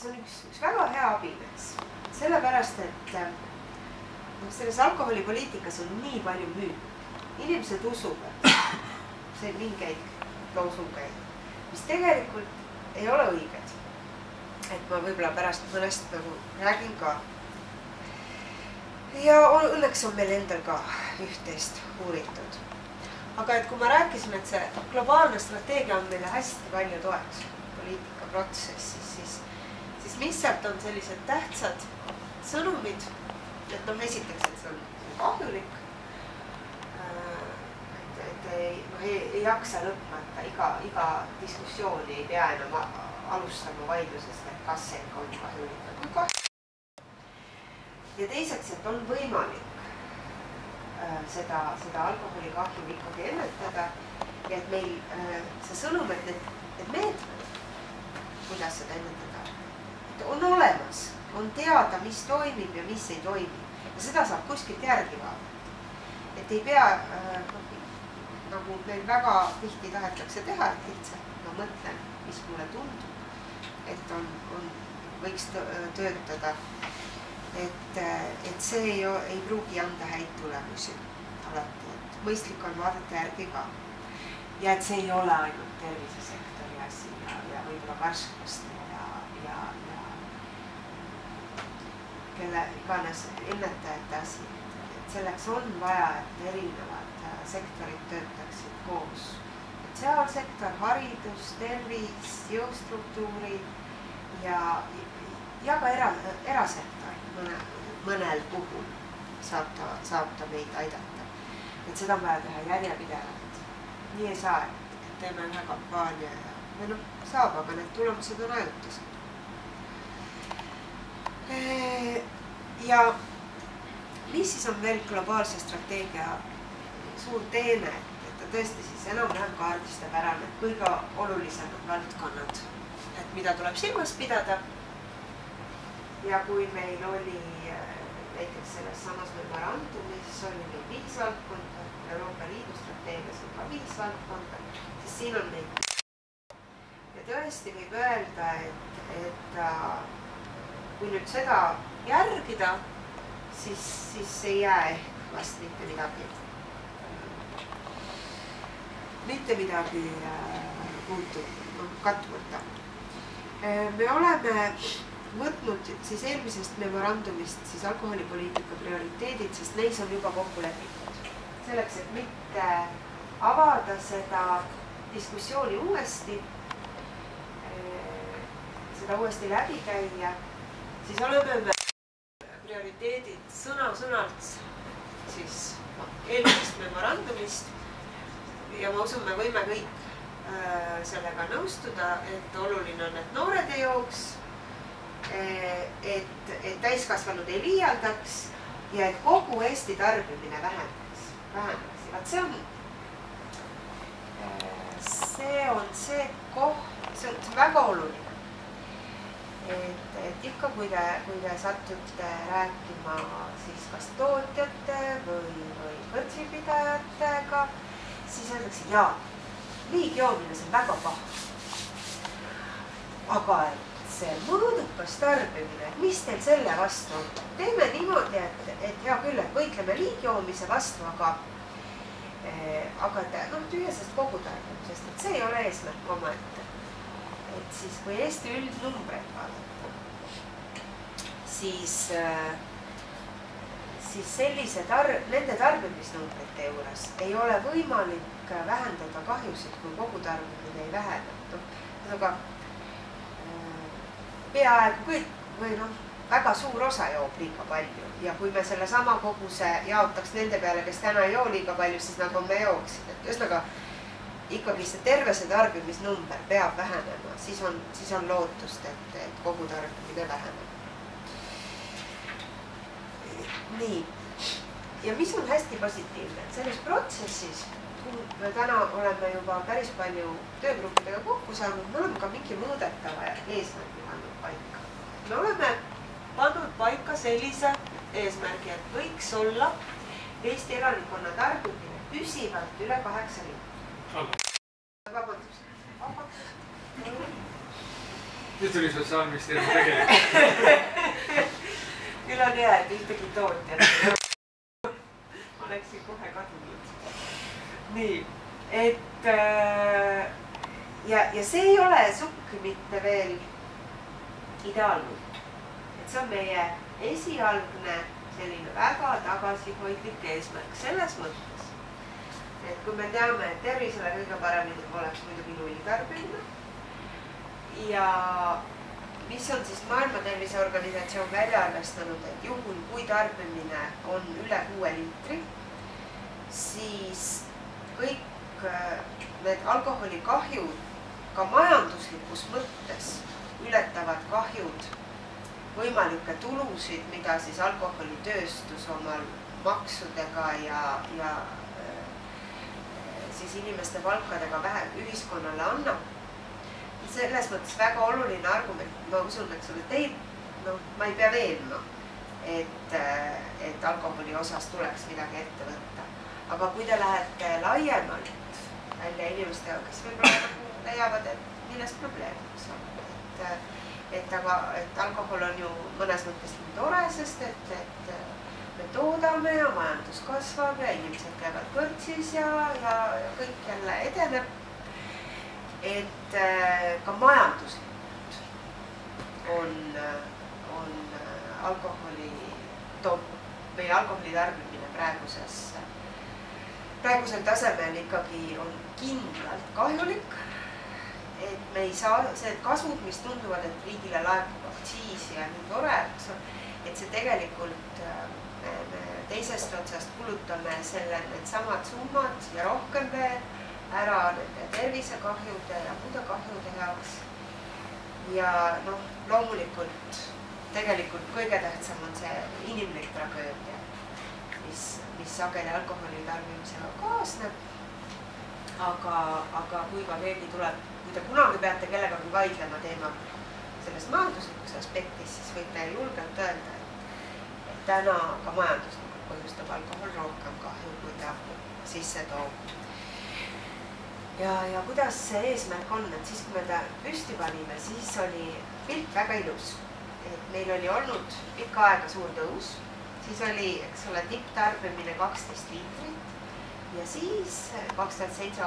see on üks väga hea abimees. Sellepärast, et selles alkoholipoliitikas on nii palju müüd. Inimesed usuvad see mingeid loosungeid, mis tegelikult ei ole õiged. Et ma võib-olla pärast mõnest nagu räägin ka. Ja õnneks on meil endal ka üht-teist uuritud. Aga et kui ma rääkisin, et see globaalne strateegia on meile hästi palju toeks poliitikaprotsessis, siis mis sealt on sellised tähtsad sõnumid, et esiteks, et see on kahjulik, et ei jaksa lõpmata, iga diskussiooni ei pea enam alustama vaidlusest, et kas see on kahjulik või kui kahjulik. Ja teiseks, et on võimalik seda alkoholikahju ikkagi ennetada ja et meil see sõnum, et meetmed, kuidas seda ennetada, on olemas, on teada, mis toimib ja mis ei toimi. Ja seda saab kuskilt järgi vaadata. Et ei pea, nagu meil väga tihti tahetakse teha, et lihtsalt ma mõtlen, mis mulle tundub, et võiks töötada. Et see ei pruugi anda häid tulemusi alati, et mõistlik on vaadata järgi ka. Ja et see ei ole ainult tervisesektori asi ja võib-olla karskvaste ja kelle iganes ennetajate asi. Et selleks on vaja, et erinevad sektorid töötaksid koos. Et sotsiaalsektor, haridus, tervis, jõustruktuurid ja ka erasektor. Mõnel puhul saab ta meid aidata. Et seda on vaja teha järjepidevalt. Nii ei saa, et teeme ühe kampaania ja saab, aga need tulemused on ajutised. Ja mis siis on veel globaalse strateegia suur teene, et ta tõesti siis enam-vähem kaardistab ära need kõige olulisemad valdkonnad, et mida tuleb silmas pidada. Ja kui meil oli näiteks selles samas memorandumis oli meil 5 valdkonda, Euroopa Liidu strateegias on ka 5 valdkonda, siis siin on neid. Ja tõesti võib öelda, et kui nüüd seda järgida, siis ei jää ehk vast mitte midagi katmata. Me oleme võtnud siis eelmisest memorandumist siis alkoholipoliitika prioriteedid, sest neis on juba kokku lepitud. Selleks, et mitte avada seda diskussiooni uuesti, seda uuesti läbi käia, siis oleme me prioriteedid sõna-sõnalt siis eelmisest memorandumist ja ma usun, me võime kõik sellega nõustuda, et oluline on, et noored ei jooks, et täiskasvanud ei liialdaks ja et kogu Eesti tarbimine vähendaks. See on see koht, see on väga oluline. Et ikka, kui te satute rääkima siis kas tootjate või kõrtsilipidajatega, siis öeldakse, jaa, liigjoomine see on väga paha. Aga see mõõdukas tarbimine, et mis teil selle vastu on? Teeme niimoodi, et hea küll, et võitleme liigjoomise vastu, aga tühjasest kogutarbimisest, et see ei ole eesmärk omaette. Et siis, kui Eesti üldnumbreid vaadata, siis nende tarbimisnumbrite juures ei ole võimalik vähendada kahjusid, kui kogutarbimine ei vähene. Aga peaaegu kõik või väga suur osa joob liiga palju ja kui me selle sama koguse jaotaks nende peale, kes täna ei joo liiga palju, siis nad homme jooksid. Et ühesõnaga ikkagi see terve see tarbimisnumber peab vähenema, siis on lootust, et kogutarbimine väheneb. Nii. Ja mis on hästi positiivne, et selles protsessis, kui me täna oleme juba päris palju töögruppidega kokku saanud, me oleme ka mingi mõõdetava eesmärgi pannud paika. Me oleme pannud paika sellise eesmärgi, et võiks olla Eesti elanikkonna tarbimine püsivalt üle 8 liitrit. Vabandust. nüüd tuli Sotsiaalministeeriumi tegelikult. Küll on hea, et ühtegi tootjat oleksin kohe kadunud. Nii, et ja see ei ole sugugi mitte veel ideaalne. Et see on meie esialgne selline väga tagasihoidlik eesmärk selles mõttes, et kui me teame, et tervisele kõige paremini oleks muidugi nulltarbimine ja mis on siis Maailma Terviseorganisatsioon välja arvestanud, et juhul kui tarbimine on üle 6 liitri, siis kõik need alkoholikahjud ka majanduslikus mõttes ületavad kahjud võimalikke tulusid, mida siis alkoholitööstus omal maksudega ja siis inimeste palkadega ühiskonnale annab. Selles mõttes väga oluline argument, ma usun, et sulle teid, ma ei pea veenma, et alkoholi osas tuleks midagi ette võtta. Aga kui te lähete laiemalt välja inimestega, kes võib-olla leiavad, et milles probleemiks on. Et alkohol on ju mõnes mõttes nii tore, sest et me toodame ja majandus kasvab ja inimesed käivad kõrtsis ja kõik jälle edeneb. Et ka majanduslikult on meie alkoholi tarbimine praegusel tasemel ikkagi on kindlalt kahjulik. Et me ei saa, see kasvud, mis tunduvad, et riigile laekub aktsiisi ja nii tore, et see tegelikult me teisest otsast kulutame need samad summad ja rohkem veel ära nende tervisekahjude ja muude kahjude jaoks. Ja loomulikult tegelikult kõige tähtsam on see inimlik tragöödia, mis sageli alkoholi tarbimisega kaasneb. Aga kui ka keegi tuleb, kui te kunagi peate kellegagi vaidlema teema sellest majanduslikust aspektist, siis võite julgelt öelda, et täna ka majanduslikult põhjustab alkohol rohkem kahju, kui ta sisse toob. Ja kuidas see eesmärk on, et siis kui me ta püsti panime, siis oli pilt väga ilus. Et meil oli olnud pikka aega suur tõus, siis oli, eks ole, tipptarbimine 12 liitrit. Ja siis 2007-2008 ja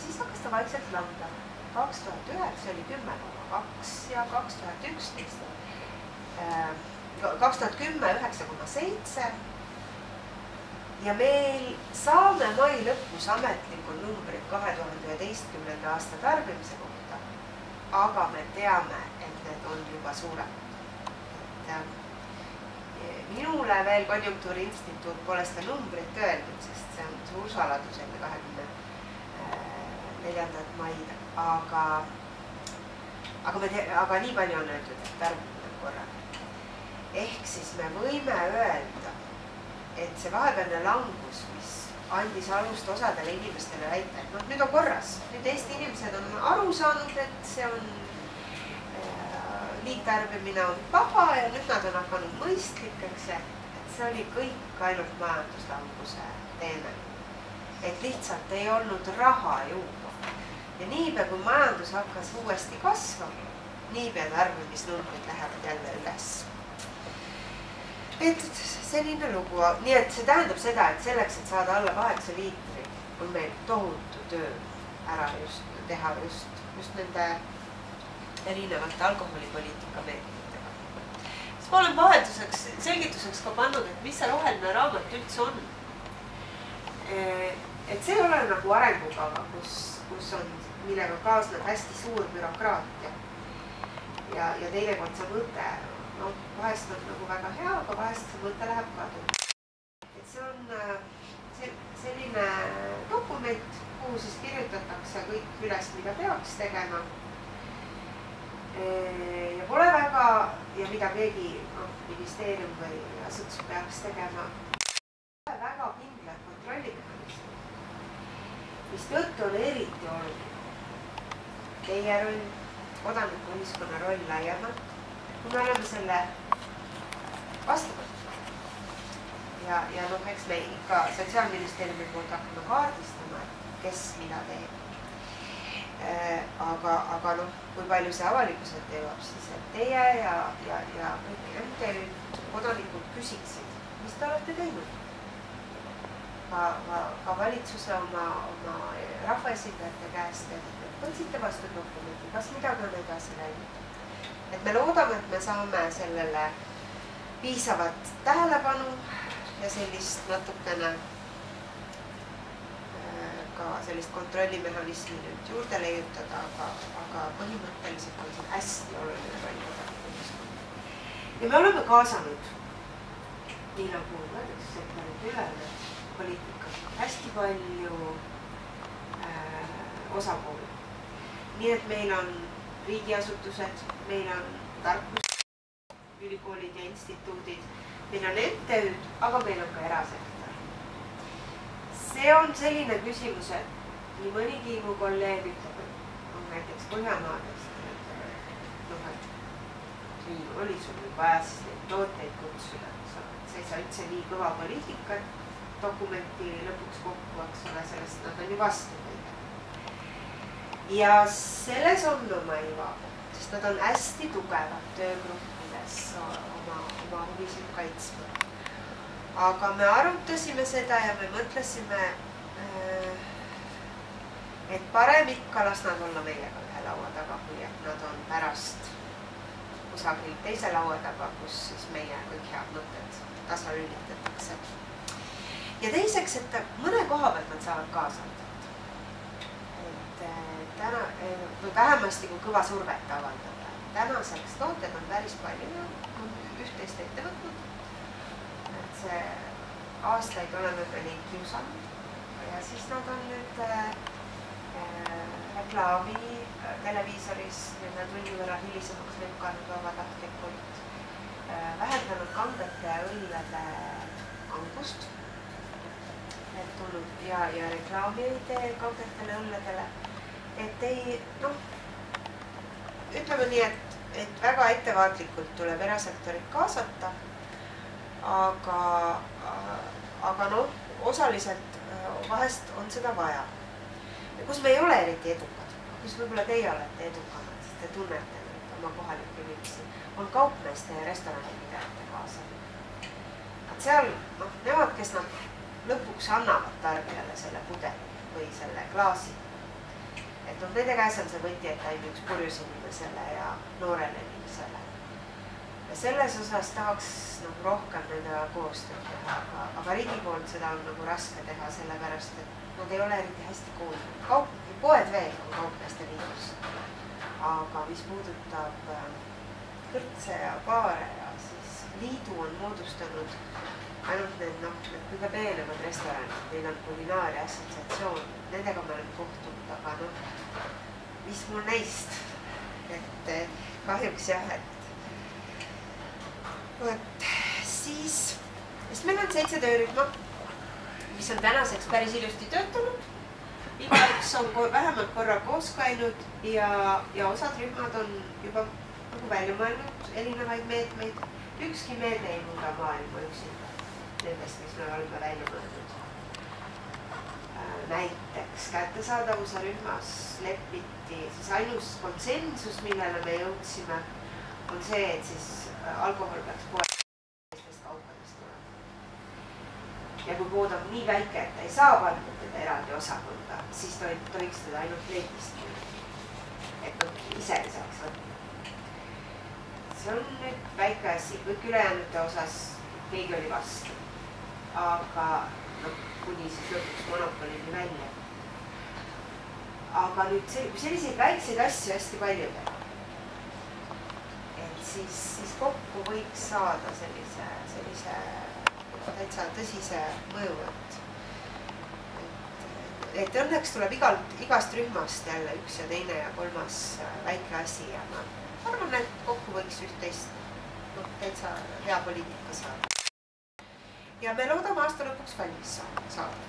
siis hakkas ta vaikselt langema. 2009 oli 10,2 ja 2011 2010 9,7 ja meil saame mai lõpus ametlikul numbrid 2011. aasta tarbimise kohta, aga me teame, et need on juba suuremad. Minule veel Konjunktuuriinstituut pole seda numbrit öeldud, sest see on suur saladus enne 24. maid, aga nii palju on öeldud, et tarbimine korral. Ehk siis me võime öelda, et see vahepealne langus, mis andis alust osadele inimestele väita, et nüüd on korras. Nüüd Eesti inimesed on aru saanud, et see on liigtarbimine on paha ja nüüd nad on hakanud mõistlikeks, et see oli kõik ainult majanduslanguse teeme. Et lihtsalt ei olnud raha juua. Ja niipea, kui majandus hakkas uuesti kasvama, niipea tarbimisnumbrid lähevad jälle üles. Et selline lugu. Nii et see tähendab seda, et selleks, et saada alla 8 liitri, on meil tohutu töö ära teha just nende erinevate alkoholipoliitika meetmetega. Siis ma olen vahelduseks, selgituseks ka pannud, et mis see roheline raamat üldse on. Et see ei ole nagu arengukava, kus on, millega kaasneb hästi suur bürokraatia. Ja teinekord see mõte, vahest on nagu väga hea, aga vahest see mõte läheb kaduma. Et see on selline dokument, kuhu siis kirjutatakse kõik üles, mida peaks tegema. Ja pole väga, ja mida keegi ministeerium või asutus peaks tegema. Pole väga kindlad kontrollimehhanismid, mis tõttu on eriti oluline. Teie roll, kodanikuühiskonna roll laiemalt, kui me oleme selle vastu võtnud. Ja eks me ikka Sotsiaalministeeriumi poolt hakkame kaardistama, kes mida teeb. aga noh, kui palju see avalikkuselt jõuab, siis et teie ja kõik MTÜ-d, kodanikud küsiksid, mis te olete teinud? Ka valitsuse oma rahvaesindajate käest, et võtsite vastu dokumenti, kas midagi on edasi läinud. Et me loodame, et me saame sellele piisavat tähelepanu ja sellist natukene ka sellist kontrollimehhanismi nüüd juurde leiutada, aga põhimõtteliselt on see hästi oluline roll kodanikuühiskond. Ja me oleme kaasanud, nii nagu sektorit ülejäänud poliitikat, hästi palju osapooli. Nii et meil on riigiasutused, meil on tarkus, ülikoolid ja instituudid, meil on MTÜ-d, aga meil on ka erasektor. See on selline küsimus, et nii mõnigi mu kolleeg ütleb, et on näiteks Põhjamaadest, et oli sul nüüd vaja siis neid tooteid kutsuda, sa ei saa üldse nii kõva poliitikat dokumenti lõpuks kokku, eks ole, sellest nad on ju vastu kõige. Ja selles on oma iva, sest nad on hästi tugevad töögruppides oma huvisid kaitsma. Aga me arutasime seda ja me mõtlesime, et parem ikka las nad olla meiega ühe laua taga, kui et nad on pärast kusagil teise laua taga, kus siis meie kõik head mõtted tasalülitatakse. Ja teiseks, et mõne koha pealt nad saavad kaasa aidata. Või vähemasti kui kõva survet avaldada. Tänaseks tooted on päris palju ja on üht-teist ette võtnud. See aastaid oleme me neid kiusanud ja siis nad on nüüd reklaami televiisoris tunni võrra hilisemaks lükanud vabatahtlikult, vähendanud kangete õllede kangust tulnud ja reklaami ei tee kangetele õlledele. Et ei, noh, ütleme nii, et väga ettevaatlikult tuleb erasektorit kaasata, aga noh, osaliselt vahest on seda vaja. Ja kus me ei ole eriti edukad, kus võib-olla teie olete edukamad, sest te tunnete oma kohalikke inimesi, on kaupmeeste ja restoranipidajate kaasamine. Seal, noh, nemad, kes nad lõpuks annavad tarbijale selle pudeli või selle klaasi, et noh, nende käes on see võti, et ainult üks purjus inimesele ja noorele inimesele. Ja selles osas tahaks rohkem nendega koostööd teha, aga riigi poolt seda on raske teha, sellepärast, et nad ei ole eriti hästi kuulnud. Poed veel on kaupmeeste liidus, aga mis puudutab kõrtse ja baare ja siis liidu on moodustanud ainult need kõige peenemad restoranid, neil on kulinaaria assotsiatsioon, nendega me oleme kohtunud, aga mis mul neist, et kahjuks jah, et siis meil on 7 töörühma, mis on tänaseks päris ilusti töötanud. Igaüks on vähemalt korra koos käinud ja osad rühmad on juba välja mõelnud erinevaid meetmeid. Ükski meede ei muuda maailma üksinda nendest, mis me oleme välja mõelnud. Näiteks kättesaadavuse rühmas lepiti siis ainus konsensus, millele me jõudsime, on see, et siis alkohol peaks poest kaupadest tulema. Ja kui pood on nii väike, et ta ei saa panna teda eraldi osakonda, siis tohiks teda ainult leitist müüa. Et ise ei saaks võtta. See on nüüd väike asi, kõik ülejäänute osas keegi oli vastu. Aga kuni siis lõpuks monopolini välja. Aga nüüd selliseid väikseid asju hästi palju teha. Siis kokku võiks saada sellise täitsa tõsise mõju, et õnneks tuleb igast rühmast jälle üks ja teine ja kolmas väike asi ja ma arvan, et kokku võiks üht-teist täitsa hea poliitika saada. Ja me loodame aasta lõpuks valmis saada.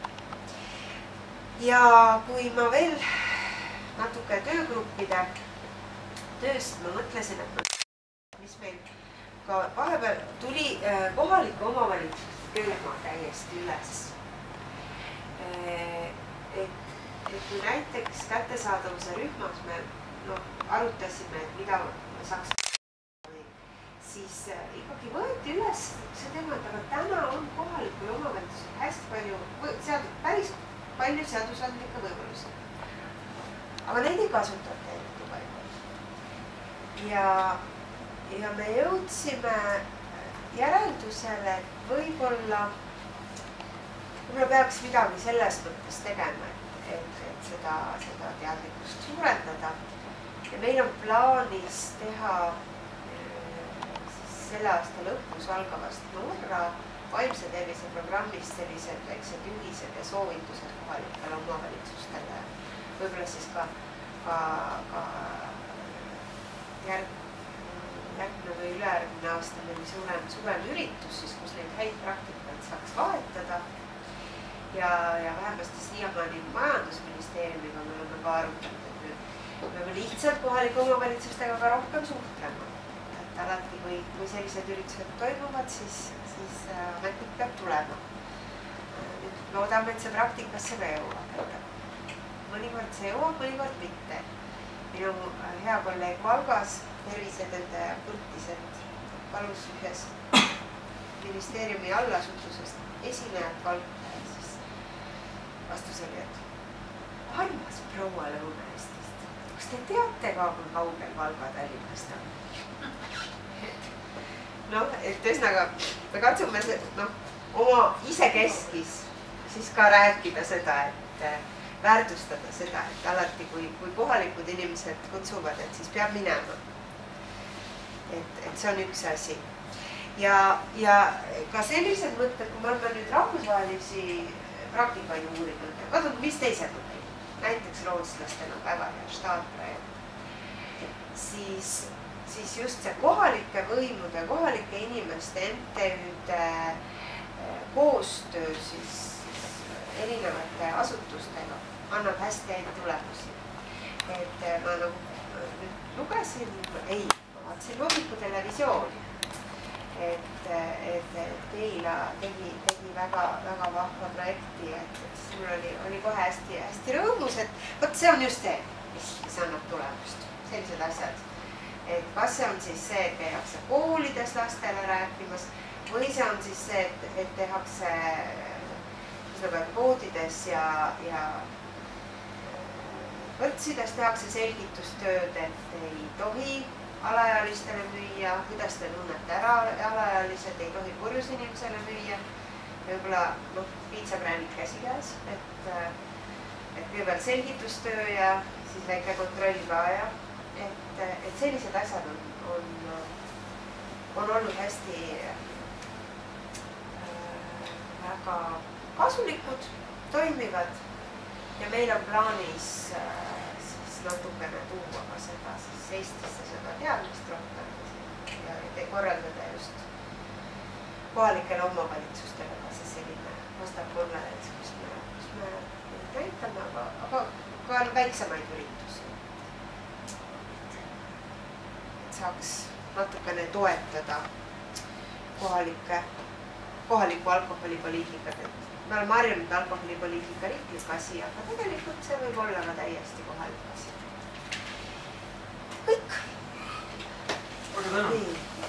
Ja kui ma veel natuke töögruppide tööst ma mõtlesin, et mis meil ka vahepeal tuli kohaliku omavalitsuse töörühma täiesti üles. Et kui näiteks kättesaadavuse rühmas me arutasime, et mida me saaks, siis ikkagi võeti üles see teema, et aga täna on kohalikul omavalitsusel hästi palju, päris palju seadusandlikke võimalusi. Aga neid ei kasutata eriti palju. Ja me jõudsime järeldusele, et võib-olla peaks midagi selles mõttes tegema, et seda teadlikkust suurendada. Ja meil on plaanis teha selle aasta lõpus algavast Norra vaimse tervise programmist sellised väiksed juhised ja soovitused kohalikele omavalitsustele. Võib-olla siis ka järgmine või ülejärgmine aasta meil suurem üritus, siis kus neid häid praktikaid saaks vahetada. Ja vähemasti siiamaani majandusministeeriumiga me oleme ka arutanud, et me peame lihtsalt kohalike omavalitsustega ka rohkem suhtlema. Et alati, kui sellised üritused toimuvad, siis ametnik peab tulema. Nüüd loodame, et see praktikasse ka jõuab. Mõnikord see jõuab, mõnikord mitte. Minu hea kolleeg Valgas, tervisetöötaja kurtis, et palus ühes ministeeriumi allasutusest esinejad palka. Vastus oli, et armas proua Lõuna-Eestist, kas te teate ka, kui kaugel Valga Tallinnast on? Et ühesõnaga, me katsume oma isekeskis siis ka rääkida seda, et väärtustada seda, et alati, kui kohalikud inimesed kutsuvad, et siis peab minema. Et see on üks asi. Ja ka sellised mõtted, kui me oleme nüüd rahvusvahelisi praktikaid uurinud. Vaatame, mis teised on meil. Näiteks rootslastel on väga hea staatprojekt. Siis just see kohalike võimude, kohalike inimeste, MTÜ-de koostöö siis erinevate asutustega annab hästi häid tulemusi. Et ma nüüd lugesin, ma vaatasin hommikutelevisiooni. Et Keila tegi väga vahva projekti, et mul oli kohe hästi rõõmus, et võt see on just see, mis annab tulemust, sellised asjad. Et kas see on siis see, et käiakse koolides lastele rääkimas või see on siis see, et tehakse poodides ja võtsides tehakse selgitustööd, et ei tohi alaealistele müüa, kuidas te tunnete ära alaealised, ei tohi purjus inimesele müüa. Võib-olla piitsabrännid käsikäes, et kõigepealt selgitustöö ja siis väike kontroll ka ja et sellised asjad on olnud hästi väga kasulikud, toimivad ja meil on plaanis natukene tuua ka seda siis Eestisse seda teadmist rohkem ja korraldada just kohalikele omavalitsustele ka siis selline vastavkonverents, kus me näitame, aga ka väiksemaid üritusi. Et saaks natukene toetada kohalikku alkoholipoliitikat. Me oleme harjunud alkoholipoliitika riiklik asi, aga tegelikult see võib olla ka täiesti kohalik asi. Kõik. Väga tänan.